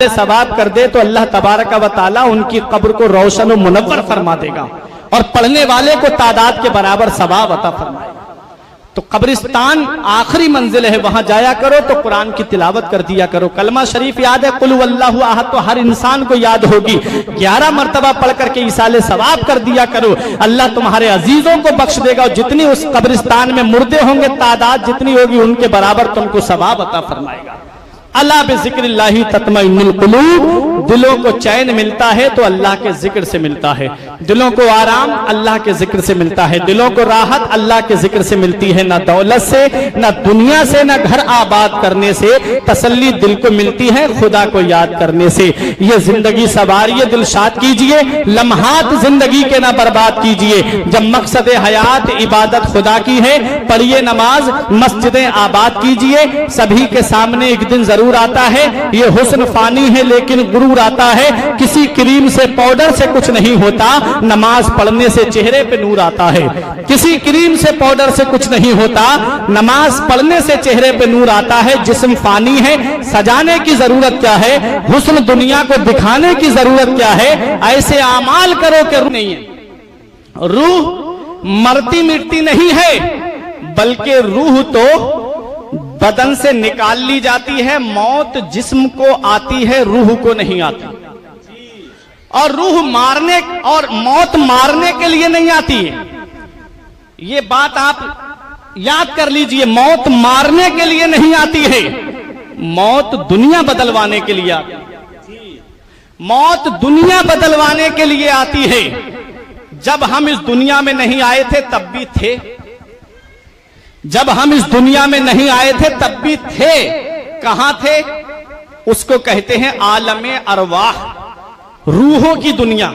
सवाब कर दे तो अल्लाह तबारक व तआला उनकी कब्र को रोशन और मुनव्वर फरमा देगा और पढ़ने वाले को तादाद के बराबर सवाब अता फरमाएगा। तो कब्रिस्तान आखिरी मंजिल है, वहां जाया करो तो कुरान की तिलावत कर दिया करो। कलमा शरीफ याद है, कुल हुवल्लाहु अहद तो हर इंसान को याद होगी, 11 मरतबा पढ़ करके इसाले सवाब कर दिया करो। अल्लाह तुम्हारे अजीजों को बख्श देगा और जितनी उस कब्रिस्तान में मुर्दे होंगे तादाद जितनी होगी उनके बराबर तुमको सवाब अता फरमाएगा। अल्लाह बिज़िक्रिल्लाहि तत्मइन्नुल कुलूब, दिलों को चैन मिलता है तो अल्लाह के जिक्र से मिलता है, दिलों को आराम अल्लाह के जिक्र से मिलता है, दिलों को राहत अल्लाह के जिक्र से मिलती है। ना दौलत से, ना दुनिया से, ना घर आबाद करने से तसल्ली दिल को मिलती है, खुदा को याद करने से। ये जिंदगी सवारिए, दिलशाद कीजिए, लम्हात जिंदगी के ना बर्बाद कीजिए। जब मकसद हयात इबादत खुदा की है, पढ़िए नमाज, मस्जिदें आबाद कीजिए। सभी के सामने एक दिन जरूर आता है, ये हुस्न फानी है लेकिन गुरूर आता है। किसी क्रीम से पाउडर से कुछ नहीं होता, नमाज पढ़ने से चेहरे पे नूर आता है। किसी क्रीम से पाउडर से कुछ नहीं होता, नमाज पढ़ने से चेहरे पे नूर आता है। जिस्म फानी है, सजाने की जरूरत क्या है, हुस्न दुनिया को दिखाने की जरूरत क्या है। ऐसे आमाल करो कि रूह नहीं है। रूह मरती मिटती नहीं है, बल्कि रूह तो बदन से निकाल ली जाती है। मौत जिस्म को आती है, रूह को नहीं आती। और रूह मारने और मौत मारने के लिए नहीं आती है, ये बात आप याद कर लीजिए। मौत मारने के लिए नहीं आती है, मौत दुनिया बदलवाने के लिए आती है। मौत दुनिया बदलवाने के लिए आती है। जब हम इस दुनिया में नहीं आए थे तब भी थे, जब हम इस दुनिया में नहीं आए थे तब भी थे। कहां थे? उसको कहते हैं आलमे अरवाह, रूहों की दुनिया।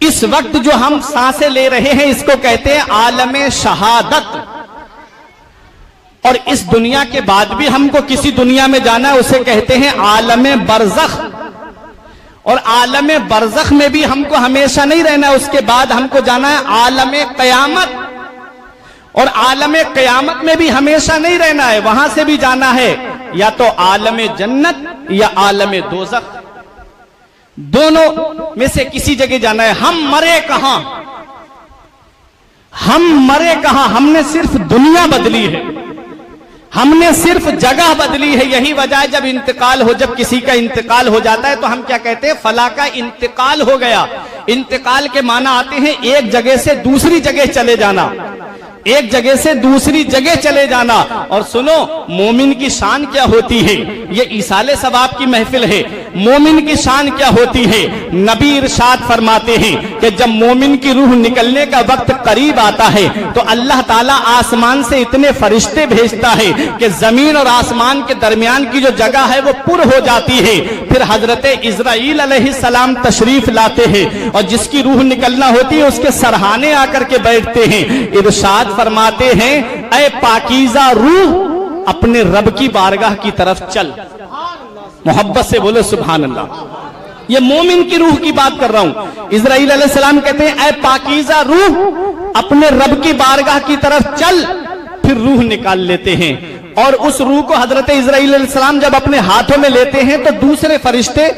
इस वक्त जो हम सांसें ले रहे हैं इसको कहते हैं आलमे शहादत। और इस दुनिया के बाद भी हमको किसी दुनिया में जाना है, उसे कहते हैं आलमे बरज़ख। और आलमे बरज़ख में भी हमको हमेशा नहीं रहना, उसके बाद हमको जाना है आलमे क़यामत। और आलमे क़यामत में भी हमेशा नहीं रहना है, वहां से भी जाना है या तो आलमे जन्नत या आलमे दोज़ख, दोनों में से किसी जगह जाना है। हम मरे कहां, हम मरे कहां? हमने सिर्फ दुनिया बदली है, हमने सिर्फ जगह बदली है। यही वजह है जब इंतकाल हो, जब किसी का इंतकाल हो जाता है तो हम क्या कहते हैं? फला का इंतकाल हो गया। इंतकाल के माना आते हैं एक जगह से दूसरी जगह चले जाना, एक जगह से दूसरी जगह चले जाना। और सुनो, मोमिन की शान क्या होती है? ये इसाले सवाब की महफिल है। मोमिन की शान क्या होती है? नबी इरशाद फरमाते हैं कि जब मोमिन की रूह निकलने का वक्त करीब आता है तो अल्लाह ताला आसमान से इतने फरिश्ते भेजता है कि जमीन और आसमान के दरमियान की जो जगह है वो पुर हो जाती है। फिर हजरत इज़राइल अलैहिस्सलाम तशरीफ लाते हैं और जिसकी रूह निकलना होती है उसके सरहाने आकर के बैठते हैं। इरशाद फरमाते हैं, ऐ पाकीज़ा रूह, अपने रब की बारगाह की तरफ चल। मोहब्बत से बोलो सुभान अल्लाह। ये मोमिन की रूह की बात कर रहा हूं। इज़राइल अलैहिस्सलाम कहते हैं, ऐ पाकीज़ा रूह, अपने रब की बारगाह की तरफ चल। फिर रूह निकाल लेते हैं और उस रूह को हजरत इज़राइल अलैहिस्सलाम जब अपने हाथों में लेते हैं तो दूसरे फरिश्ते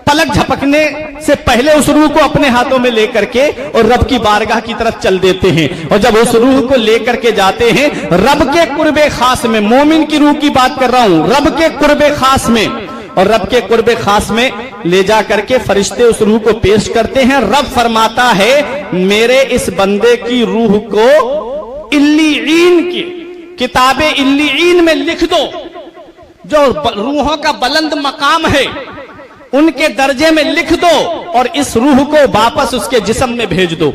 पलक झपकने से पहले उस रूह को अपने हाथों में लेकर के और रब की बारगाह की तरफ चल देते हैं। और जब उस रूह को लेकर के जाते हैं रब के कुर्बे खास में, मोमिन की रूह की बात कर रहा हूं, रब के कुर्बे खास में, और रब के कुर्बे खास में ले जा करके फरिश्ते उस रूह को पेश करते हैं। रब फरमाता है, मेरे इस बंदे की रूह को इल्लीईन की किताबे इल्लीईन में लिख दो, जो रूहों का बुलंद मकाम है उनके दर्जे में लिख दो, और इस रूह को वापस उसके जिस्म में भेज दो।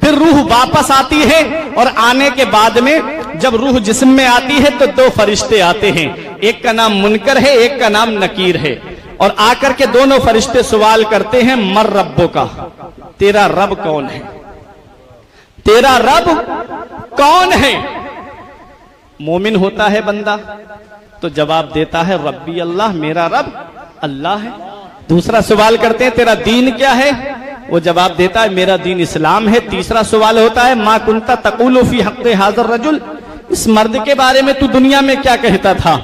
फिर रूह वापस आती है और आने के बाद में जब रूह जिस्म में आती है तो दो फरिश्ते आते हैं, एक का नाम मुनकर है, एक का नाम नकीर है। और आकर के दोनों फरिश्ते सवाल करते हैं, मर रब्बो का, तेरा रब कौन है, तेरा रब कौन है? मोमिन होता है बंदा तो जवाब देता है, रब्बी अल्लाह, मेरा रब अल्लाह है। दूसरा सवाल करते हैं, तेरा दीन क्या है? वो जवाब देता है, मेरा दीन इस्लाम है। तीसरा सवाल होता है, मा कुंता तक़ूलु फी हक़्क़ि हाज़ा रजुल, इस मर्द के बारे में तू दुनिया में क्या कहता था?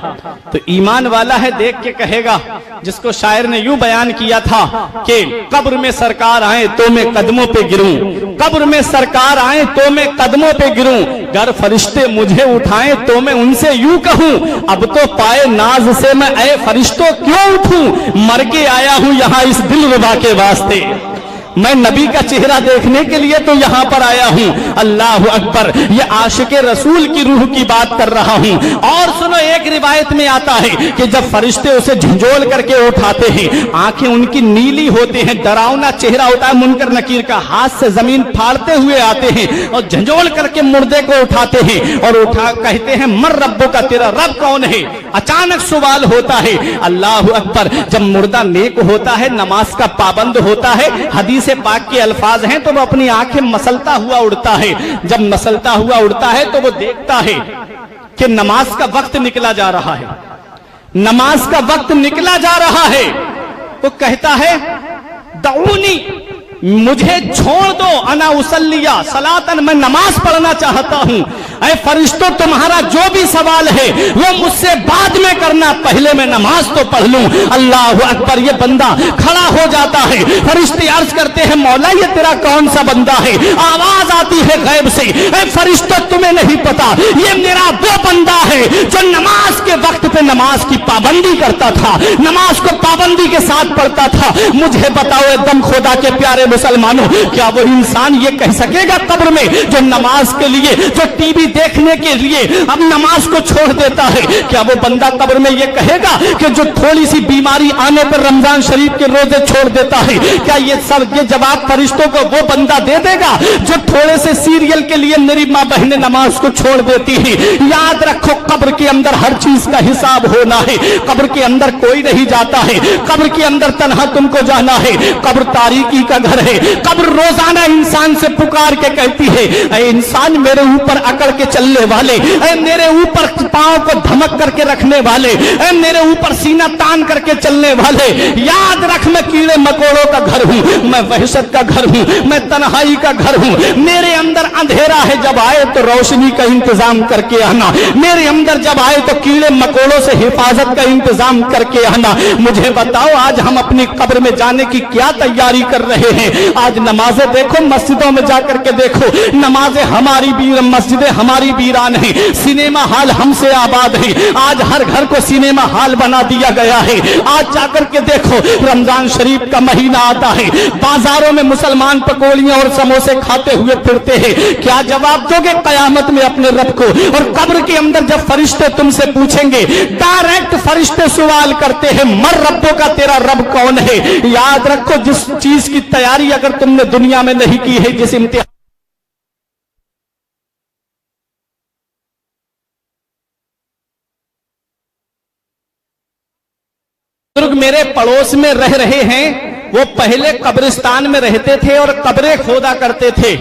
तो ईमान वाला है देख के कहेगा, जिसको शायर ने यूं बयान किया था कि कब्र में सरकार आए तो मैं कदमों पे गिरूं, कब्र में सरकार आए तो मैं कदमों पे गिरूं, गर फरिश्ते मुझे उठाएं तो मैं उनसे यूं कहूं, अब तो पाए नाज से मैं ऐ फरिश्तों क्यों उठूं, मर के आया हूं यहां इस दिलरुबा के वास्ते, मैं नबी का चेहरा देखने के लिए तो यहां पर आया हूं। अल्लाह अकबर, ये आशिक रसूल की रूह की बात कर रहा हूं। और सुनो, एक रिवायत में आता है कि जब फरिश्ते उसे झंझोल करके उठाते हैं, आंखें उनकी नीली होती हैं, डरावना चेहरा होता है मुनकर नकीर का, हाथ से जमीन फाड़ते हुए आते हैं और झंझोल करके मुर्दे को उठाते हैं और उठा कहते हैं मर रब्बो का, तेरा रब कौन है? अचानक सवाल होता है। अल्लाह अकबर, जब मुर्दा नेक होता है, नमाज का पाबंद होता है, हदीस से पाक के अल्फाज हैं, तो वो अपनी आंखें मसलता हुआ उड़ता है। जब मसलता हुआ उड़ता है तो वो देखता है कि नमाज का वक्त निकला जा रहा है, नमाज का वक्त निकला जा रहा है। वो कहता है दऊनी, मुझे छोड़ दो, अना उसल्लिया सलातन, मैं नमाज पढ़ना चाहता हूं। ऐ फरिश्तों, तुम्हारा जो भी सवाल है वो मुझसे बाद में करना, पहले मैं नमाज तो पढ़ लूं। अल्लाह अकबर, ये बंदा खड़ा हो जाता है। फरिश्ते अर्ज करते हैं मौला ये तेरा कौन सा बंदा है? आवाज आती है गैब से, ऐ फरिश्तों तुम्हें नहीं पता, ये मेरा वो बंदा है जो नमाज के वक्त पे नमाज की पाबंदी करता था, नमाज को पाबंदी के साथ पढ़ता था। मुझे बताओ एकदम खुदा के प्यारे मुसलमानों, क्या वो इंसान ये कह सकेगा कब्र में, जो नमाज के लिए, जो टीवी देखने के लिए अब नमाज को छोड़ देता है, क्या वो बंदा कब्र में ये कहेगा कि जो थोड़ी सी बीमारी आने पर रमजान शरीफ के रोजे छोड़ देता है, क्या ये सब ये जवाब फरिश्तों को वो बंदा दे देगा जो थोड़े से सीरियल के लिए मेरी मां बहनें नमाज को छोड़ देती है? याद रखो, कब्र के अंदर हर चीज का हिसाब होना है। कब्र के अंदर कोई नहीं जाता है, कब्र के अंदर तन्हा तुमको जाना है। कब्र तारीकी का घर है। कब्र रोजाना इंसान से पुकार के कहती है, ऐ इंसान मेरे ऊपर अकड़ के चलने वाले, ऐ मेरे ऊपर पांव को धमक करके रखने वाले, ऐ मेरे ऊपर सीना तान करके चलने वाले, याद रख मैं कीड़े मकोड़ों का घर हूं, मैं वहशत का घर हूं, मैं तन्हाई का घर हूं। मेरे अंदर अंधेरा है, जब आए तो रोशनी का इंतजाम करके आना। मेरे अंदर जब आए तो कीड़े मकोड़ों से हिफाजत का इंतजाम करके आना। मुझे बताओ आज हम अपनी कब्र में जाने की क्या तैयारी कर रहे हैं? आज नमाजें देखो, मस्जिदों में जाकर के देखो, नमाजें हमारी मस्जिदें हमारी वीरान है, सिनेमा हॉल हमसे आबाद है। आज हर घर को सिनेमा हॉल बना दिया गया है। आज जाकर के देखो, रमजान शरीफ का महीना आता है, बाजारों में मुसलमान पकौड़ियां और समोसे खाते हुए फिरते हैं। क्या जवाब दोगे कयामत में अपने रब को? और कब्र के अंदर जब फरिश्ते तुमसे पूछेंगे, डायरेक्ट फरिश्ते सवाल करते हैं मर रब्बों का, तेरा रब कौन है? याद रखो, जिस चीज की तैयारी अगर तुमने दुनिया में नहीं की है, जिस इम्तिहान मेरे पड़ोस में रह रहे हैं, वो पहले कब्रिस्तान में रहते थे और कब्रें खोदा करते थे।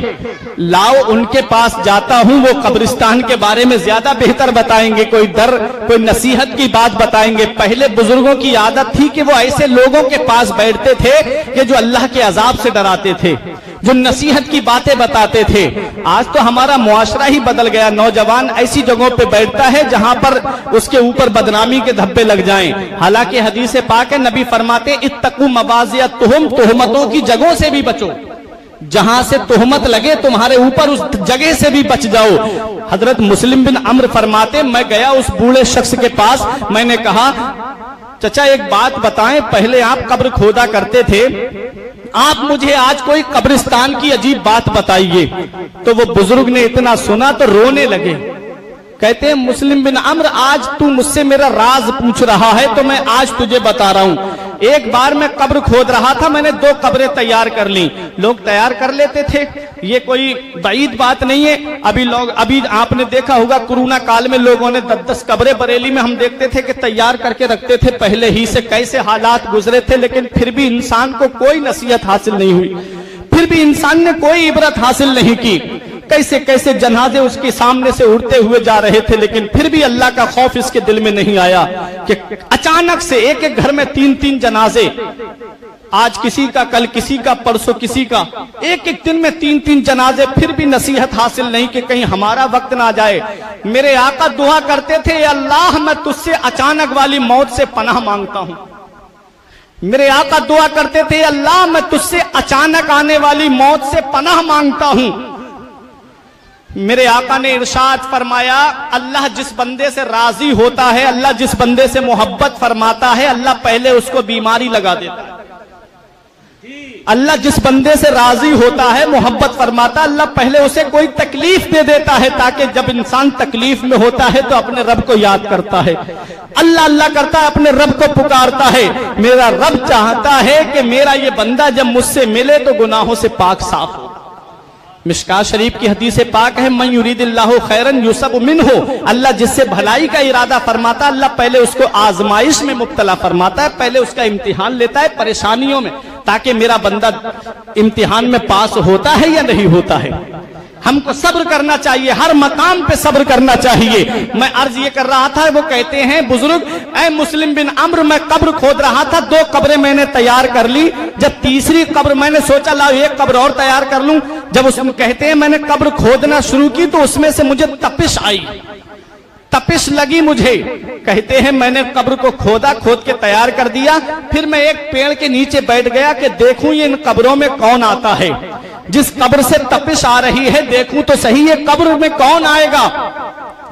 लाओ उनके पास जाता हूं, वो कब्रिस्तान के बारे में ज्यादा बेहतर बताएंगे, कोई दर कोई नसीहत की बात बताएंगे। पहले बुजुर्गों की आदत थी कि वो ऐसे लोगों के पास बैठते थे कि जो अल्लाह के अजाब से डराते थे, जो नसीहत की बातें बताते थे। आज तो हमारा मुआशरा ही बदल गया, नौजवान ऐसी जगहों पे बैठता है जहां पर उसके ऊपर बदनामी के धब्बे लग जाएं। हालांकि हदीस पाक है, नबी फरमाते इत्तकू मवाज़ियत तुहुम, तोहमतों की जगहों से भी बचो, जहां से तोहमत लगे तुम्हारे ऊपर उस जगह से भी बच जाओ। हजरत मुस्लिम बिन अम्र फरमाते, मैं गया उस बूढ़े शख्स के पास, मैंने कहा चचा एक बात बताएं, पहले आप कब्र खोदा करते थे, आप मुझे आज कोई कब्रिस्तान की अजीब बात बताइए। तो वो बुजुर्ग ने इतना सुना तो रोने लगे। कहते हैं मुस्लिम बिन अम्र, आज तू मुझसे मेरा राज पूछ रहा है तो मैं आज तुझे बता रहा हूं। एक बार मैं कब्र खोद रहा था, मैंने 2 कब्रें तैयार कर ली। लोग तैयार कर लेते थे, ये कोई बईद बात नहीं है। अभी आपने देखा होगा कोरोना काल में लोगों ने 10-10 कब्रें बरेली में हम देखते थे कि तैयार करके रखते थे, पहले ही से कैसे हालात गुजरे थे, लेकिन फिर भी इंसान को कोई नसीहत हासिल नहीं हुई, फिर भी इंसान ने कोई इबरत हासिल नहीं की। कैसे कैसे जनाजे उसके सामने से उड़ते हुए जा रहे थे, लेकिन फिर भी अल्लाह का खौफ इसके दिल में नहीं आया कि अचानक से एक एक घर में 3-3 जनाजे आज किसी का, कल किसी का, परसों किसी का, एक एक दिन में 3-3 जनाजे, फिर भी नसीहत हासिल नहीं कि कहीं हमारा वक्त ना जाए। मेरे आका दुआ करते थे, अल्लाह मैं तुझसे अचानक वाली मौत से पनाह मांगता हूं। मेरे आका दुआ करते थे, अल्लाह मैं तुझसे अचानक आने वाली मौत से पनाह मांगता हूं। मेरे आका ने इरशाद फरमाया, अल्लाह जिस बंदे से राजी होता है, अल्लाह जिस बंदे से मोहब्बत फरमाता है, अल्लाह पहले उसको बीमारी लगा देता है। अल्लाह जिस बंदे से राजी होता है, मोहब्बत फरमाता, अल्लाह पहले उसे कोई तकलीफ दे देता है, ताकि जब इंसान तकलीफ में होता है तो अपने रब को याद करता है, अल्लाह अल्लाह करता है, अपने रब को पुकारता है। मेरा रब चाहता है कि मेरा ये बंदा जब मुझसे मिले तो गुनाहों से पाक साफ हो। मिशकात शरीफ की हदीस पाक है, मन युरीदिल्लाहु खैरन युसब मिन्हु, अल्लाह जिससे भलाई का इरादा फरमाता, अल्लाह पहले उसको आजमाइश में मुब्तला फरमाता है, पहले उसका इम्तिहान लेता है परेशानियों में, ताकि मेरा बंदा इम्तिहान में पास होता है या नहीं होता है। हमको सब्र करना चाहिए, हर मकाम पे सब्र करना चाहिए। मैं अर्ज ये कर रहा था, वो कहते हैं बुजुर्ग, ऐ मुस्लिम बिन अम्र, मैं कब्र खोद रहा था, 2 कब्रें मैंने तैयार कर ली, जब तीसरी कब्र मैंने सोचा लाओ 1 कब्र और तैयार कर लूं, जब उसमें कहते हैं मैंने कब्र खोदना शुरू की तो उसमें से मुझे तपिश आई, तपिश लगी मुझे। कहते हैं मैंने कब्र को खोदा, खोद के तैयार कर दिया, फिर मैं एक पेड़ के नीचे बैठ गया कि देखूं ये इन कब्रों में कौन आता है। जिस कब्र से तपिश आ रही है, देखूं तो सही ये कब्र में कौन आएगा।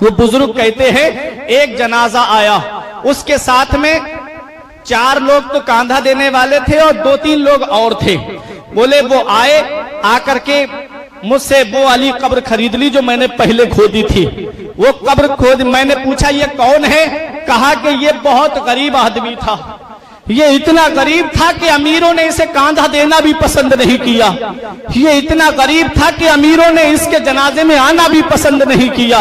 वो बुजुर्ग कहते हैं एक जनाजा आया, उसके साथ में 4 लोग तो कांधा देने वाले थे और 2-3 लोग और थे। बोले वो आए, आकर के मुझसे वो वाली कब्र खरीद ली जो मैंने पहले खोदी थी। वो कब्र खोद, मैंने पूछा ये कौन है, कहा कि ये बहुत गरीब आदमी था, ये इतना गरीब था कि अमीरों ने इसे कांधा देना भी पसंद नहीं किया, ये इतना गरीब था कि अमीरों ने इसके जनाजे में आना भी पसंद नहीं किया,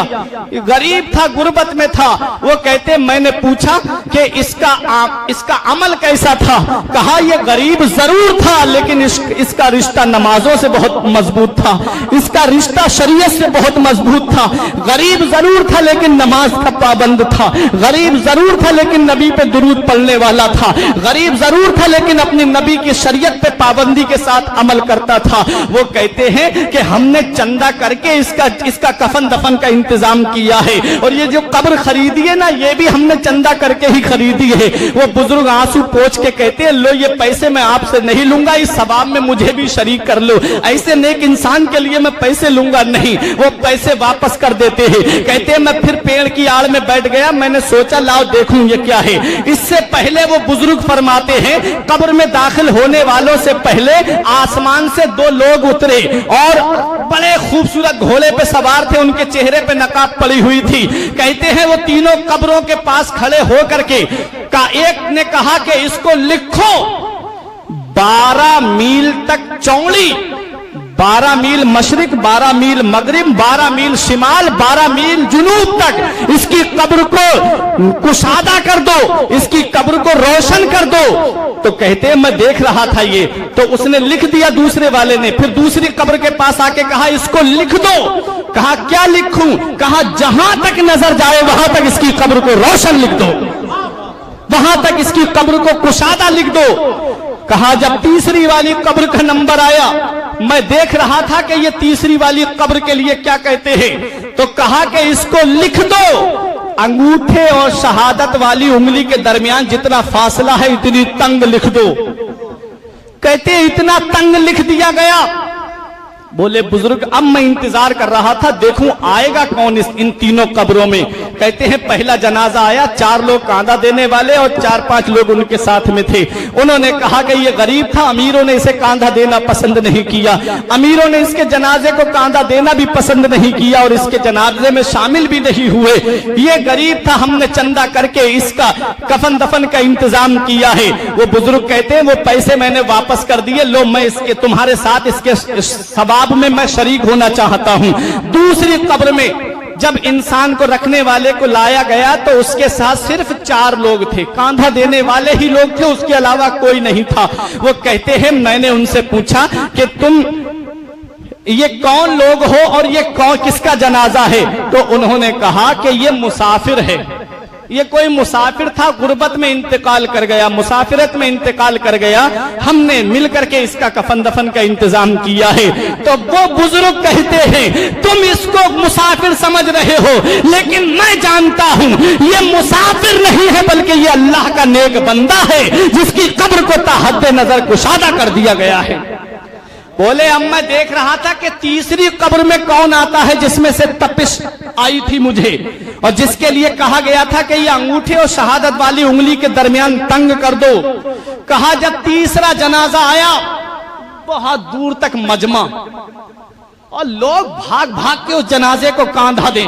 ये गरीब था, गुर्बत में था। वो कहते मैंने पूछा कि इसका अमल कैसा था, कहा ये गरीब जरूर था लेकिन इसका रिश्ता नमाजों से बहुत मजबूत था, इसका रिश्ता शरीयत से बहुत मजबूत था। गरीब जरूर था लेकिन नमाज का पाबंद था, गरीब जरूर था लेकिन नबी पे दुरूद पढ़ने वाला था, गरीब जरूर था लेकिन अपनी नबी की शरीयत पे पाबंदी के साथ अमल करता था। वो कहते हैं कि हमने चंदा करके इसका कफन दफन का इंतजाम किया है, और ये जो कब्र खरीदी है ना, ये भी हमने चंदा करके ही खरीदी है। वो बुजुर्ग आंसू पोंछ के कहते हैं लो ये पैसे मैं आपसे नहीं लूंगा, इस सवाब में मुझे भी शरीक कर लो, ऐसे नेक इंसान के लिए मैं पैसे लूंगा नहीं। वो पैसे वापस कर देते हैं। कहते हैं मैं फिर पेड़ की आड़ में बैठ गया, मैंने सोचा लाओ देखूं ये क्या है। इससे पहले वो बुजुर्ग फरमाते हैं कब्र में दाखिल होने वालों से पहले आसमान से 2 लोग उतरे और बड़े खूबसूरत घोड़े पे सवार थे, उनके चेहरे पे नकाब पड़ी हुई थी। कहते हैं वो तीनों कब्रों के पास खड़े होकर के एक ने कहा कि इसको लिखो 12 मील तक चौड़ी, 12 मील मशरिक, 12 मील मगरिब, 12 मील शिमाल, 12 मील जुनूब तक इसकी कब्र को कुशादा कर दो, इसकी कब्र को रोशन कर दो। तो कहते हैं मैं देख रहा था ये, तो उसने लिख दिया दूसरे वाले ने। फिर दूसरी कब्र के पास आके कहा इसको लिख दो। कहा क्या लिखूं, कहा जहां तक नजर जाए वहां तक इसकी कब्र को रोशन लिख दो, वहां तक इसकी कब्र को कुशादा लिख दो। कहा जब तीसरी वाली कब्र का नंबर आया, मैं देख रहा था कि ये तीसरी वाली कब्र के लिए क्या कहते हैं, तो कहा कि इसको लिख दो अंगूठे और शहादत वाली उंगली के दरमियान जितना फासला है इतनी तंग लिख दो। कहते इतना तंग लिख दिया गया। बोले बुजुर्ग अब मैं इंतजार कर रहा था देखूं आएगा कौन इन तीनों कब्रों में। कहते हैं पहला जनाजा आया, 4 लोग कांधा देने वाले और 4-5 लोग उनके साथ में थे। उन्होंने कहा कि ये गरीब था, अमीरों ने इसे कांधा देना पसंद नहीं किया, अमीरों ने इसके जनाजे को कांधा देना भी पसंद नहीं किया और इसके जनाजे में शामिल भी नहीं हुए। ये गरीब था, हमने चंदा करके इसका कफन दफन का इंतजाम किया है। वो बुजुर्ग कहते हैं वो पैसे मैंने वापस कर दिए, लो मैं इसके तुम्हारे साथ इसके सवाब में मैं शरीक होना चाहता हूं। दूसरी कब्र में जब इंसान को रखने वाले को लाया गया तो उसके साथ सिर्फ 4 लोग थे, कांधा देने वाले ही लोग थे, उसके अलावा कोई नहीं था। वो कहते हैं मैंने उनसे पूछा कि तुम ये कौन लोग हो और ये किसका जनाजा है, तो उन्होंने कहा कि ये मुसाफिर है, ये कोई मुसाफिर था, गुर्बत में इंतकाल कर गया, मुसाफिरत में इंतकाल कर गया, हमने मिलकर के इसका कफन दफन का इंतजाम किया है। तो वो बुजुर्ग कहते हैं तुम इसको मुसाफिर समझ रहे हो, लेकिन मैं जानता हूं ये मुसाफिर नहीं है बल्कि ये अल्लाह का नेक बंदा है जिसकी कब्र को ताहद्दे नजर कुशादा कर दिया गया है। बोले अब मैं देख रहा था कि तीसरी कब्र में कौन आता है जिसमें से तपिश आई थी मुझे, और जिसके लिए कहा गया था कि ये अंगूठे और शहादत वाली उंगली के दरमियान तंग कर दो। कहा जब तीसरा जनाजा आया, बहुत दूर तक मजमा, और लोग भाग भाग के उस जनाजे को कांधा दें,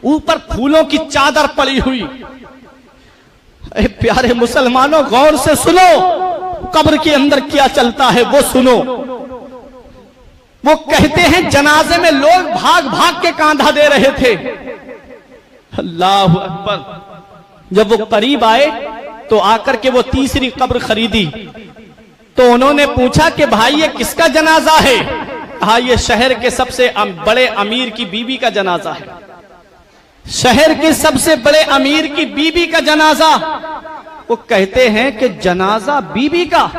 ऊपर फूलों की चादर पड़ी हुई। प्यारे मुसलमानों, गौर से सुनो, कब्र के अंदर क्या चलता है वो सुनो। वो कहते हैं जनाजे में लोग भाग भाग के कांधा दे रहे थे। अल्लाह अकबर। जब वो करीब आए तो आकर के वो तीसरी कब्र खरीदी, तो उन्होंने पूछा कि भाई ये किसका जनाजा है? कहा ये शहर के सबसे बड़े अमीर की बीबी का जनाजा है। शहर के सबसे बड़े अमीर की बीबी का जनाजा। वो कहते हैं कि जनाजा बीबी का?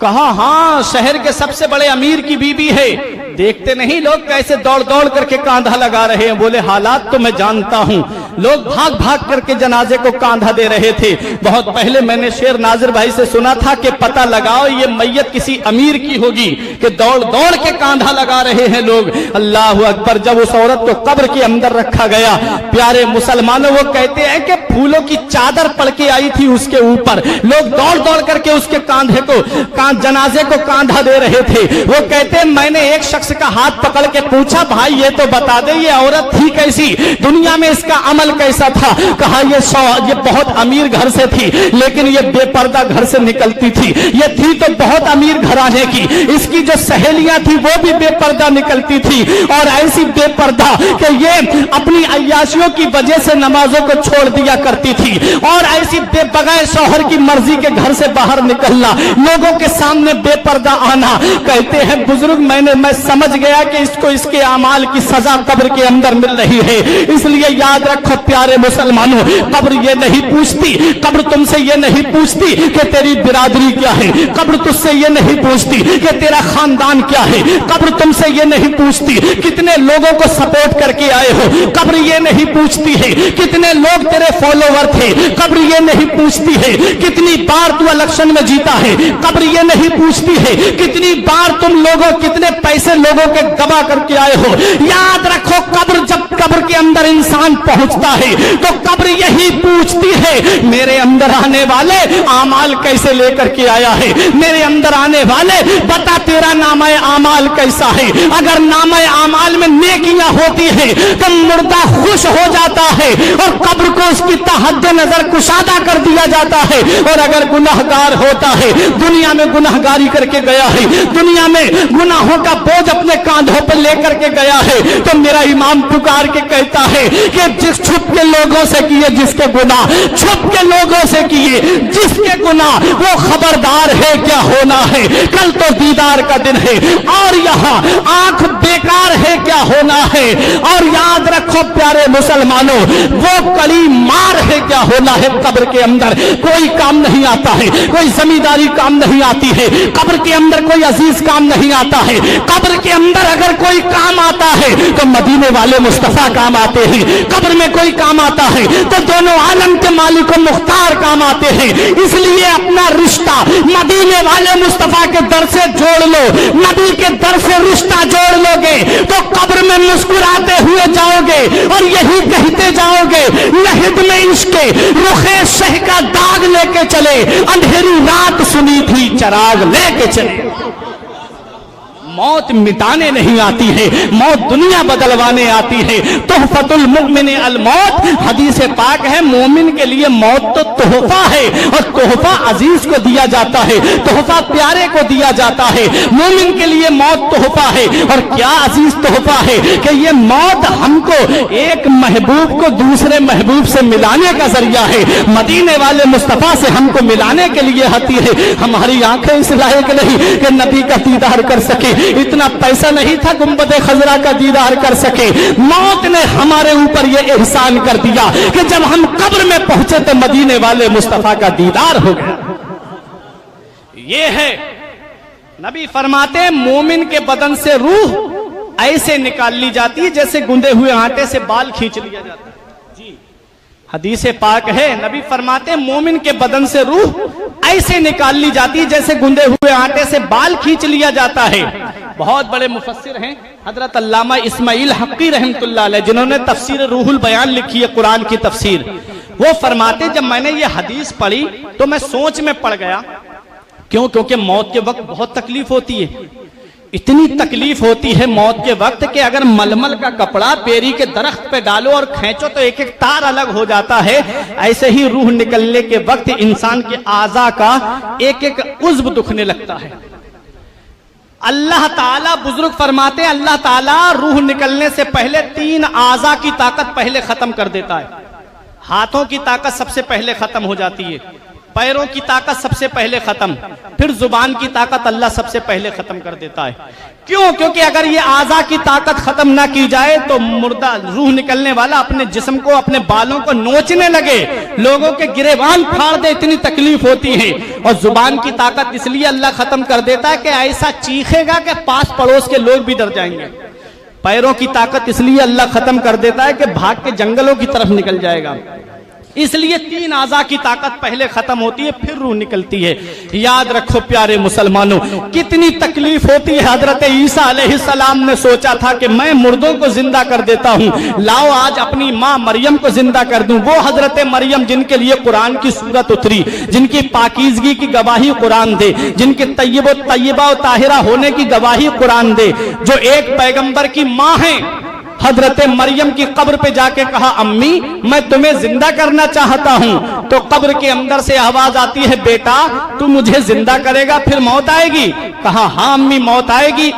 कहा हाँ, शहर के सबसे बड़े अमीर की बीबी है। देखते नहीं लोग कैसे दौड़ दौड़ करके कांधा लगा रहे हैं। बोले हालात तो मैं जानता हूं, लोग भाग भाग करके जनाजे को कांधा दे रहे थे। बहुत पहले मैंने शेर नाजिर भाई से सुना था कि पता लगाओ ये मैयत किसी अमीर की होगी, कि दौड़ दौड़ के कांधा लगा रहे हैं लोग। अल्लाह अकबर। जब उस औरत को कब्र के अंदर रखा गया, प्यारे मुसलमानों, वो कहते हैं कि फूलों की चादर पड़ के आई थी उसके ऊपर, लोग दौड़ दौड़ करके उसके कांधे को, जनाजे को कांधा दे रहे थे। वो कहते हैं मैंने एक शख्स का हाथ पकड़ के पूछा भाई ये तो बता दे ये औरत थी कैसी, दुनिया में इसका अमल कैसा था? कहा ये बहुत अमीर घर से थी, लेकिन ये बेपर्दा घर से निकलती थी। ये थी तो बहुत अमीर घराने की, इसकी जो सहेलियां थी वो भी बेपर्दा निकलती थी, और ऐसी बेपर्दा कि ये अपनी अय्याशियों की वजह से नमाजों को छोड़ दिया करती थी, और ऐसी बगैर शौहर की मर्जी के घर से बाहर निकलना, लोगों के सामने बेपर्दा आना। कहते हैं बुजुर्ग मैं समझ गया कि इसको इसके अमाल की सजा कब्र के अंदर मिल रही है। इसलिए याद रखो प्यारे मुसलमानों, कब्र ये नहीं पूछती, कब्र तुमसे ये नहीं पूछती कि तेरी बिरादरी क्या है, कब्र तुझसे ये नहीं पूछती कि तेरा खानदान क्या है, कब्र तुमसे ये नहीं पूछती कितने लोगों को सपोर्ट करके आए हो, कब्र ये नहीं पूछती है कितने लोग तेरे फॉलोवर थे, कब्र ये नहीं पूछती है कितनी बार तू इलेक्शन में जीता है, कब्र ये नहीं पूछती है कितनी बार तुम लोगों कितने पैसे लोगों के गवा करके आए हो। याद रखो कब्र, जब कब्र के अंदर इंसान पहुंचता है तो कब्र यही पूछती है मेरे अंदर आने वाले आमाल कैसे लेकर के आया है, मेरे अंदर आने वाले बता तेरा नामा आमाल कैसा है। अगर नामा आमाल में नेकियां होती है तो मुर्दा खुश हो जाता है और कब्र को उसकी तहद्दे नजर कुशादा कर दिया जाता है। और अगर गुनाहगार होता है, दुनिया में गुनाहगारी करके गया है, दुनिया में गुनाहों का बोझ अपने कांधों पर लेकर के गया है, तो मेरा इमाम पुकार के कहता है कि जिस छुप के लोगों से किए जिसके गुनाह, छुप के लोगों से किए जिसके गुनाह, वो खबरदार है क्या होना है, कल तो दीदार का दिन है और यहाँ आंख बेकार है क्या होना है। और याद रखो प्यारे मुसलमानों, वो कड़ी मार है क्या होना है। कब्र के अंदर कोई काम नहीं आता है, कोई जमींदारी काम नहीं आती है, कब्र के अंदर कोई अजीज काम नहीं आता है। कब्र के अंदर अगर कोई काम आता है तो मदीने वाले मुस्तफा काम आते हैं, कब्र में कोई काम आता है तो दोनों आलम के मालिक और मुख्तार काम आते हैं। इसलिए अपना रिश्ता मदीने वाले मुस्तफा के दर से जोड़ लो, नबी के दर से रिश्ता जोड़ लोगे तो कब्र में मुस्कुराते हुए जाओगे और यही कहते जाओगे लहद में इश्के रुखे शह का दाग लेके चले, अंधेरी रात सुनी थी चराग लेके चले। मौत मिटाने नहीं आती है, मौत दुनिया बदलवाने आती है। तोहफतुल मुमिन अल मौत, हदीस पाक है मोमिन के लिए मौत तो तोहफा है और तोहफा अजीज को दिया जाता है, तोहफा प्यारे को दिया जाता है। मोमिन के लिए मौत तोहफा है और क्या अजीज तोहफा है कि ये मौत हमको एक महबूब को दूसरे महबूब से मिलाने का जरिया है, मदीने वाले मुस्तफा से हमको मिलाने के लिए आती है। हमारी आंखें इस लायक नहीं कि नबी का दीदार कर सके, इतना पैसा नहीं था गुंबद खजरा का दीदार कर सके। मौत ने हमारे ऊपर यह एहसान कर दिया कि जब हम कब्र में पहुंचे तो मदीने वाले मुस्तफा का दीदार हो गया। ये है नबी फरमाते हैं मोमिन के बदन से रूह ऐसे निकाल ली जाती है जैसे गुंदे हुए आटे से बाल खींच लिया जाता है। जी हदीस पाक है, नबी फरमाते हैं मोमिन के बदन से रूह ऐसे निकाल ली जाती है जैसे गुंदे हुए आटे से बाल खींच लिया जाता है। बहुत बड़े मुफस्सिर हैं हजरत अल्लामा इस्माइल हक्की रहमतुल्लाह अलैह, जिन्होंने तफसीर रूहुल बयान लिखी है कुरान की तफसीर। वो फरमाते जब मैंने ये हदीस पढ़ी तो मैं सोच में पड़ गया। क्यों? क्योंकि मौत के वक्त बहुत तकलीफ होती है। इतनी तकलीफ होती है मौत के वक्त कि अगर मलमल का कपड़ा पेरी के दरख्त पे डालो और खींचो तो एक एक तार अलग हो जाता है। ऐसे ही रूह निकलने के वक्त इंसान के आज़ा का एक एक उज़्व दुखने लगता है। अल्लाह ताला बुजुर्ग फरमाते हैं अल्लाह ताला रूह निकलने से पहले 3 आज़ा की ताकत पहले खत्म कर देता है। हाथों की ताकत सबसे पहले खत्म हो जाती है, पैरों की ताकत सबसे पहले खत्म, फिर जुबान की ताकत अल्लाह सबसे पहले खत्म कर देता है। क्यों? क्योंकि अगर ये आज़ा की ताकत खत्म ना की जाए तो मुर्दा रूह निकलने वाला अपने जिस्म को अपने बालों को नोचने लगे, लोगों के गिरेबान फाड़ दे, इतनी तकलीफ होती है। और जुबान की ताकत इसलिए अल्लाह खत्म कर देता है कि ऐसा चीखेगा कि पास पड़ोस के लोग भी डर जाएंगे। पैरों की ताकत इसलिए अल्लाह खत्म कर देता है कि भाग के जंगलों की तरफ निकल जाएगा। इसलिए 3 आज़ा की ताकत पहले खत्म होती है फिर रूह निकलती है। याद रखो प्यारे मुसलमानों, कितनी तकलीफ होती है। हजरत ईसा अलैहिस्सलाम ने सोचा था कि मैं मुर्दों को जिंदा कर देता हूँ, लाओ आज अपनी माँ मरियम को जिंदा कर दूं। वो हजरत मरियम जिनके लिए कुरान की सूरत उतरी, जिनकी पाकीज़गी की गवाही कुरान दे, जिनके तय्यबा और ताहिरा होने की गवाही कुरान दे, जो एक पैगंबर की माँ है। हजरत मरियम की कब्र पे जाके कहा अम्मी मैं तुम्हें जिंदा करना चाहता हूँ। तो कब्र के अंदर से आवाज आती है बेटा तू मुझे जिंदा करेगा फिर मौत आएगी? कहा हाँ अम्मी मौत आएगी।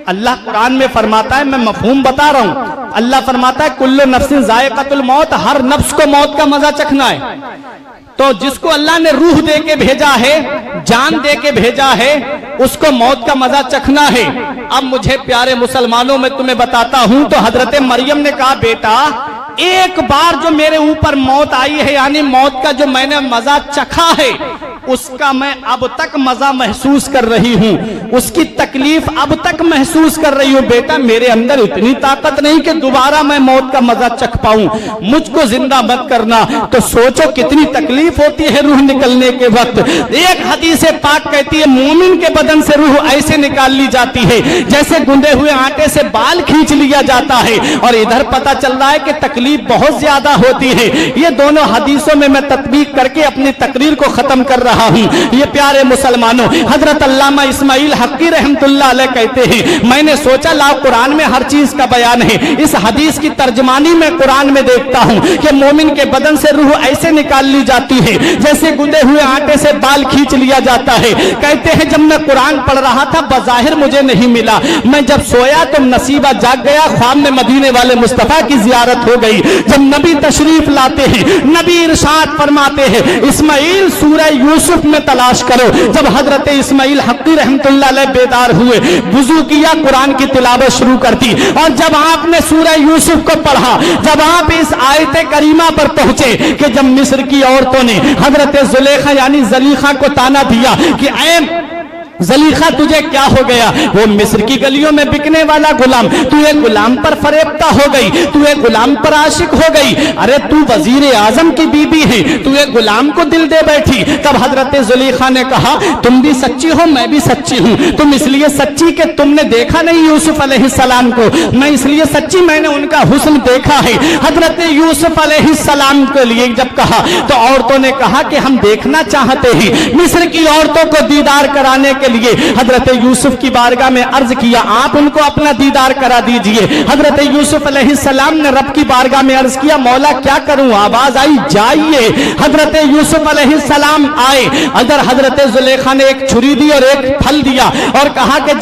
अल्लाह कुरान में फरमाता है, मैं मफहूम बता रहा हूँ, अल्लाह फरमाता है कुल्लु नफ्सिन ज़ायक़तुल मौत, हर नफ्स को मौत का मजा चखना है। तो जिसको अल्लाह ने रूह दे के भेजा है, जान दे के भेजा है, उसको मौत का मजा चखना है। अब मुझे प्यारे मुसलमानों में तुम्हें बताता हूं, तो हजरत मरियम ने कहा बेटा एक बार जो मेरे ऊपर मौत आई है, यानी मौत का जो मैंने मजा चखा है, उसका मैं अब तक मजा महसूस कर रही हूँ, उसकी तकलीफ अब तक महसूस कर रही हूँ। बेटा मेरे अंदर इतनी ताकत नहीं कि दोबारा मैं मौत का मजा चख पाऊं, मुझको जिंदा मत करना। तो सोचो कितनी तकलीफ होती है रूह निकलने के वक्त। एक हदीस पाक कहती है मोमिन के बदन से रूह ऐसे निकाल ली जाती है जैसे गुंदे हुए आटे से बाल खींच लिया जाता है। और इधर पता चल रहा है कि तकलीफ बहुत ज्यादा होती है। ये दोनों हदीसों में मैं तत्बीक करके अपनी तकरीर को खत्म कर रहा हूं। ये प्यारे मुसलमानों, हजरत अल्लामा इस्माइल हक्की रहमतुल्लाह अलैह कहते हैं मैंने सोचा ला कुरान में हर चीज का बयान है, इस हदीस की तर्जमानी में कुरान में देखता हूं कि मोमिन के बदन से रूह ऐसे निकाल ली जाती है जैसे गुंदे हुए आटे से बाल खींच लिया जाता है। कहते हैं जब मैं कुरान पढ़ रहा था बज़ाहिर मुझे नहीं मिला, मैं जब सोया तो नसीबा जाग गया, ख्वाब में मदीने वाले मुस्तफा की जियारत हो गई। जब नबी तशरीफ लाते हैं, नबी इरशाद फरमाते हैं इस्माइल सूरह यूसुफ में तलाश करो। जब हजरत इस्माइल हक्की रहमतुल्लाह अलैह बेदार हुए, वुजू किया, कुरान की तिलावत शुरू कर दी। और जब आपने सूरह यूसुफ को पढ़ा, जब आप इस आयत करीमा पर पहुंचे कि जब मिस्र की औरतों ने हजरत जुलेखा यानी जलीखा को ताना दिया कि ऐ जलीखा तुझे क्या हो गया, वो मिस्र की गलियों में बिकने वाला गुलाम, तू एक गुलाम पर फरेबता हो गई, तू एक गुलाम पर आशिक हो गई। अरे तू वजीर आजम की बीबी है, तू एक गुलाम को दिल दे बैठी। तब हजरत जुलेखा ने कहा तुम भी सच्ची हो मैं भी सच्ची हूँ। तुम इसलिए सच्ची कि तुमने देखा नहीं यूसुफ अलैहिस्सलाम को, मैं इसलिए सच्ची मैंने उनका हुस्न देखा है। हजरत यूसुफ अलैहिस्सलाम के लिए जब कहा तो औरतों ने कहा कि हम देखना चाहते हैं। मिस्र की औरतों को दीदार कराने के लिए हजरत यूसुफ की बारगाह में अर्ज किया आप उनको अपना दीदार करा दीजिए। हजरत यूसुफ अलैहिस्सलाम ने रब की बारगाह में अर्ज किया मौला क्या करूं, आवाज आई जाइए। हजरत यूसुफ अलैहिस्सलाम आए, अगर हजरत जुलेखा ने एक छुरी दी और एक फल दिया और कहा कि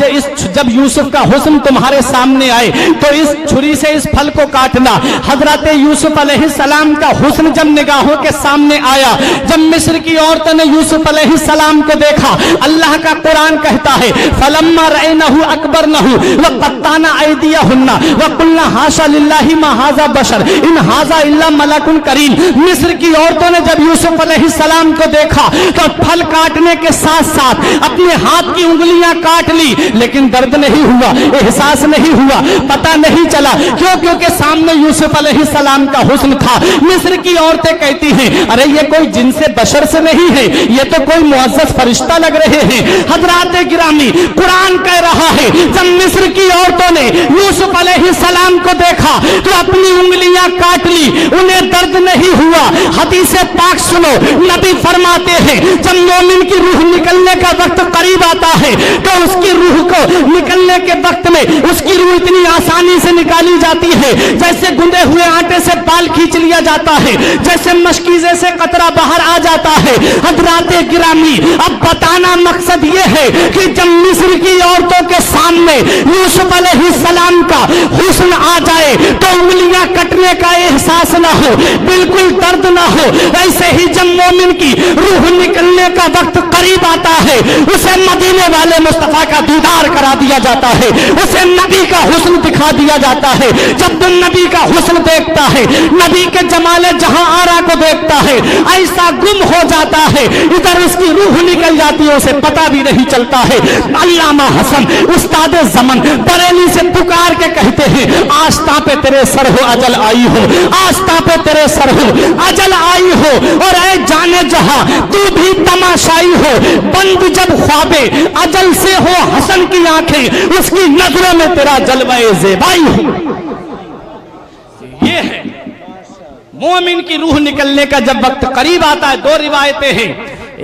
जब यूसुफ का हुस्न तुम्हारे सामने आए तो इस छुरी से इस फल को काटना। हजरत यूसुफ अलैहिस्सलाम का हुस्न जब निगाहों के सामने आया, जब मिस्र की औरतों ने यूसुफ अलैहिस्सलाम को देखा, अल्लाह का कुरान कहता है फलम्मा रअनहु अकबरनहु व क़त्ताना अयदियहुन्ना व कुल्ना हाशा लिल्लाहि मा हाज़ा बशर इन हाज़ा इल्ला मलकुन करीम। मिस्र की औरतों ने जब यूसुफ अलैहिस्सलाम को देखा तो फल काटने के साथ साथ अपने हाथ की उंगलियां काट ली, लेकिन दर्द नहीं हुआ, एहसास नहीं हुआ, पता नहीं चला। क्यों? क्योंकि सामने यूसुफ अलैहिस्सलाम का हुस्न था। मिस्र की औरतें कहती हैं अरे ये कोई जिनसे बशर से नहीं है, ये तो कोई मुअज़्ज़ज़ फरिश्ता लग रहे हैं। हज़रात गिरामी, कुरान कह रहा है जब मिस्र की औरतों ने यूसुफ अलैहिस्सलाम को देखा तो अपनी उंगलियां काट ली, उन्हें दर्द नहीं हुआ। हदीस पाक सुनो, नबी फरमाते हैं जब मोमिन की रूह निकलने का वक्त करीब आता है तो उसकी रूह को निकलने के वक्त में उसकी रूह इतनी आसानी से निकाली जाती है जैसे गुंदे हुए आटे से बाल खींच लिया जाता है, जैसे मशकीजे से कतरा बाहर आ जाता है। हज़रात गिरामी, अब बताना मकसद ये है कि जब मिस्र की औरतों के सामने यूसुफ अलैहिस्सलाम का हुस्न आ जाए तो उंगलियां कटने का एहसास ना हो, बिल्कुल दर्द ना हो। ऐसे ही जब मोमिन की रूह निकलने का वक्त करीब आता है उसे मदीने वाले मुस्तफा का दीदार करा दिया जाता है, उसे नबी का हुस्न दिखा दिया जाता है। जब तुम नबी का हुस्न देखता है, नबी के जमाले जहां आरा को देखता है, ऐसा गुम हो जाता है, इधर उसकी रूह निकल जाती है, उसे पता भी नहीं चलता है। अल्लामा हसन उस्ताद ज़मन बरेली से पुकार के कहते हैं आस्था पे तेरे सर हो अजल आई हो, आस्था पे तेरे सर हो अजल आई हो, और ऐ जाने जहां तू भी तमाशाई हो। बंद जब ख्वाबे अजल से हो हसन की आंखें, उसकी नजरों में तेरा जलवाए ज़ेबाई हो। ये है मोमिन की रूह निकलने का जब वक्त करीब आता है। दो रिवायतें हैं,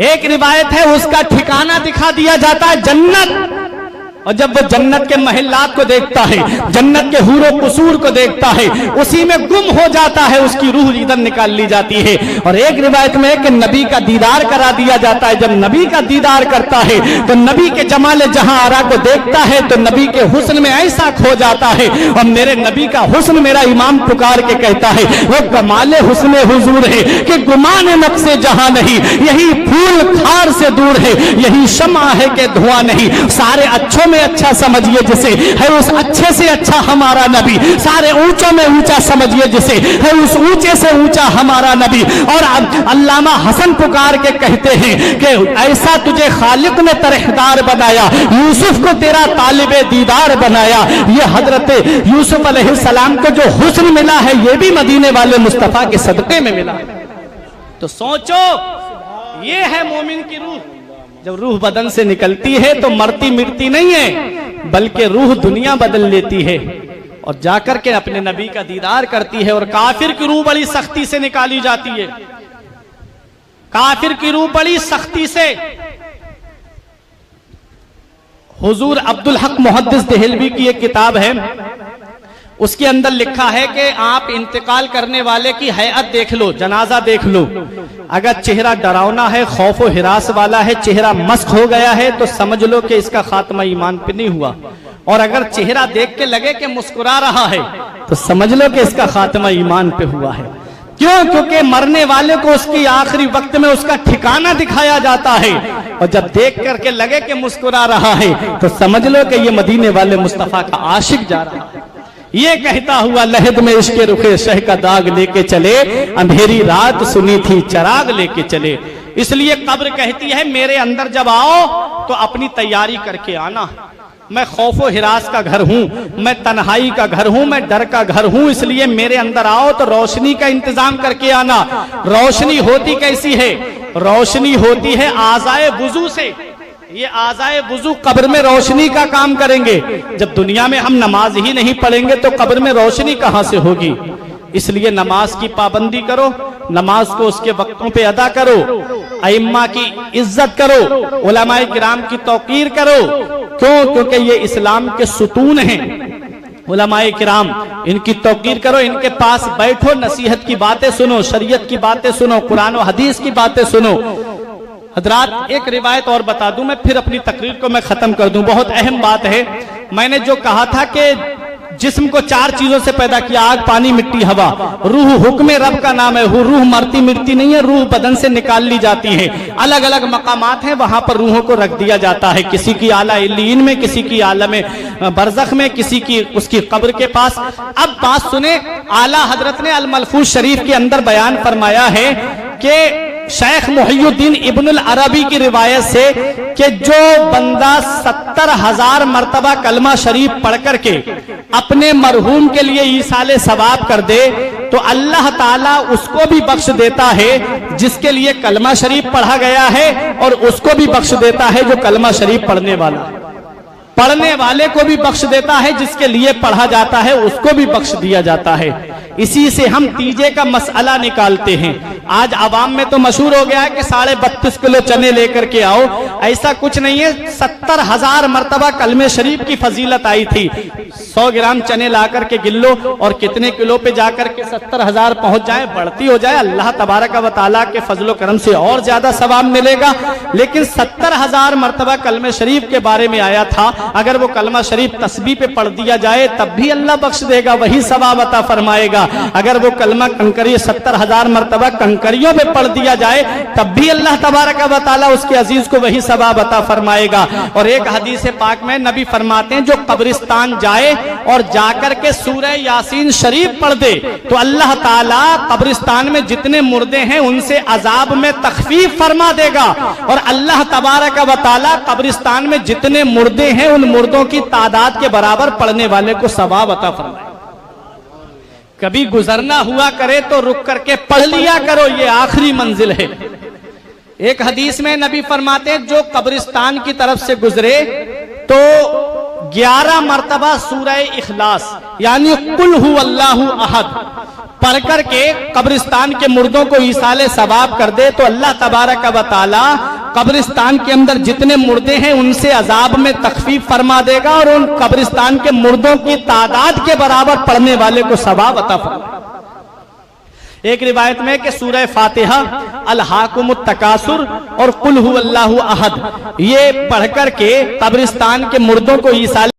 एक रिवायत है उसका ठिकाना दिखा दिया जाता है जन्नत, और जब वो जन्नत के महलात को देखता है, जन्नत के हूरो कुसूर को देखता है, उसी में गुम हो जाता है, उसकी रूह इधर निकाल ली जाती है। और एक रिवायत में है कि नबी का दीदार करा दिया जाता है। जब नबी का दीदार करता है तो नबी के जमाले जहां आरा को देखता है तो नबी के हुस्न में ऐसा खो जाता है, और मेरे नबी का हुस्न मेरा इमाम पुकार के कहता है वो कमाले हुस्न हुजूर है कि गुमान नफ्से जहां नहीं, यही फूल खार से दूर है, यही शमा है कि धुआं नहीं। सारे अच्छों में अच्छा समझिए जिसे, है उस अच्छे से अच्छा हमारा नबी। सारे ऊंचों में ऊंचा समझिए जिसे, है उस ऊंचे से ऊंचा हमारा नबी। और अल्लामा हसन पुकार के कहते हैं कि ऐसा तुझे खालिक ने तरहदार बनाया, यूसुफ को तेरा तालिबे दीदार बनाया। ये हजरत यूसुफ अलैहिस्सलाम को जो हुस्न मिला है ये भी मदीने वाले मुस्तफा के सदके में मिला। तो सोचो, ये है मोमिन की रूह। जब रूह बदन से निकलती है तो मरती मिटती नहीं है, बल्कि रूह दुनिया बदल लेती है और जाकर के अपने नबी का दीदार करती है। और काफिर की रूह बड़ी सख्ती से निकाली जाती है, काफिर की रूह बड़ी सख्ती से। हुजूर अब्दुल हक मुहद्दिस देहलवी की एक किताब है, उसके अंदर लिखा है कि आप इंतकाल करने वाले की हैयत देख लो, जनाजा देख लो। अगर चेहरा डरावना है, खौफ और हिरास वाला है, चेहरा मस्क हो गया है तो समझ लो कि इसका खात्मा ईमान पे नहीं हुआ। और अगर चेहरा देख के लगे कि मुस्कुरा रहा है तो समझ लो कि इसका खात्मा ईमान पे हुआ है। क्यों? क्योंकि मरने वाले को उसकी आखिरी वक्त में उसका ठिकाना दिखाया जाता है, और जब देख करके लगे कि मुस्कुरा रहा है तो समझ लो कि ये मदीने वाले मुस्तफा का आशिक जा रहा है। ये कहता हुआ लहद में इश्क़े रुखे शह का दाग लेके चले, अंधेरी रात सुनी थी चराग लेके चले। इसलिए कब्र कहती है मेरे अंदर जब आओ तो अपनी तैयारी करके आना। मैं खौफो हिरास का घर हूं, मैं तन्हाई का घर हूं, मैं डर का घर हूं, इसलिए मेरे अंदर आओ तो रोशनी का इंतजाम करके आना। रोशनी होती कैसी है? रोशनी होती है आज़ाए वुजू से। ये आज़ाए वुजू कब्र में रोशनी का काम करेंगे। जब दुनिया में हम नमाज ही नहीं पढ़ेंगे तो कब्र में रोशनी कहां से होगी? इसलिए नमाज की पाबंदी करो, नमाज को उसके वक्तों पे अदा करो, अइम्मा की इज्जत करो, उलमाए किराम की तौकीर करो। क्यों? क्योंकि ये इस्लाम के सुतून हैं। उलमाए किराम, इनकी तौकीर करो, इनके पास बैठो, नसीहत की बातें सुनो, शरीयत की बातें सुनो, कुरान और हदीस की बातें सुनो। हजरात, एक रिवायत और बता दूं मैं, फिर अपनी तकरीर को मैं खत्म कर दूं। बहुत अहम बात है। मैंने जो कहा था कि जिस्म को 4 चीजों से पैदा किया, आग, पानी, मिट्टी, हवा। रूह हुक्म रब का नाम है। रूह मरती मिटती नहीं है, रूह बदन से निकाल ली जाती है। अलग अलग मकामात हैं, वहां पर रूहों को रख दिया जाता है, किसी की आला इल्लीन में, किसी की आलम बरज़ख में, किसी की उसकी कब्र के पास। अब बात सुने, आला हजरत ने अल मलफूज शरीफ के अंदर बयान फरमाया है कि शेख मुहियुद्दीन इब्नुल अरबी की रिवायत से कि जो बंदा 70,000 मरतबा कलमा शरीफ पढ़ करके अपने मरहूम के लिए ईसाले सवाब कर दे तो अल्लाह ताला उसको भी बख्श देता है जिसके लिए कलमा शरीफ पढ़ा गया है, और उसको भी बख्श देता है जो कलमा शरीफ पढ़ने वाले को भी बख्श देता है, जिसके लिए पढ़ा जाता है उसको भी बख्श दिया जाता है। इसी से हम तीजे का मसला निकालते हैं। आज आवाम में तो मशहूर हो गया है कि 32.5 किलो चने लेकर के आओ। ऐसा कुछ नहीं है। 70,000 मरतबा कलमे शरीफ की फजीलत आई थी। 100 ग्राम चने ला करके गिल्लो और कितने किलो पे जाकर के 70,000 पहुंच जाए, बढ़ती हो जाए, अल्लाह तबारक व तआला के फजलो करम से और ज्यादा सवाब मिलेगा। लेकिन 70,000 मरतबा कलमे शरीफ के बारे में आया था। अगर वो कलमा शरीफ तस्बीह पे पढ़ दिया जाए तब भी अल्लाह बख्श देगा, वही सवाब अता फरमाएगा। अगर वो कलमा कंकरी 70,000 मरतबा कंकरियों पे पढ़ दिया जाए तब भी अल्लाह तबारक व तआला उसके अजीज को वही सवाब अता फरमाएगा। और एक हदीस पाक में नबी फरमाते हैं, जो कब्रिस्तान जाए और जाकर के सूरह यासीन शरीफ पढ़ दे तो अल्लाह ताला कब्रिस्तान में जितने मुर्दे हैं उनसे अजाब में तखफीफ फरमा देगा, और अल्लाह तबारक व तआला कब्रिस्तान में जितने मुर्दे हैं उन मुर्दों की तादाद के बराबर पढ़ने वाले को सवाब अता फरमाएगा। कभी गुजरना हुआ करे तो रुक करके पढ़ लिया करो, ये आखिरी मंजिल है। एक हदीस में नबी फरमाते हैं, जो कब्रिस्तान की तरफ से गुजरे तो 11 मरतबा सूरह इखलास यानी कुल हु अल्लाहु अहद पढ़ करके कब्रिस्तान के मुर्दों को ईसाले सवाब कर दे तो अल्लाह तबारक व तआला कब्रिस्तान के अंदर जितने मुर्दे हैं उनसे अजाब में तखफीफ फरमा देगा, और उन कब्रिस्तान के मुर्दों की तादाद के बराबर पढ़ने वाले को सवाब अता फरमाएगा। एक रिवायत में कि सूरह फातिहा, अल हाकुमुत तकासुर और कुल हु अल्लाहु अहद ये पढ़ करके कब्रिस्तान के मुर्दों को ईसाले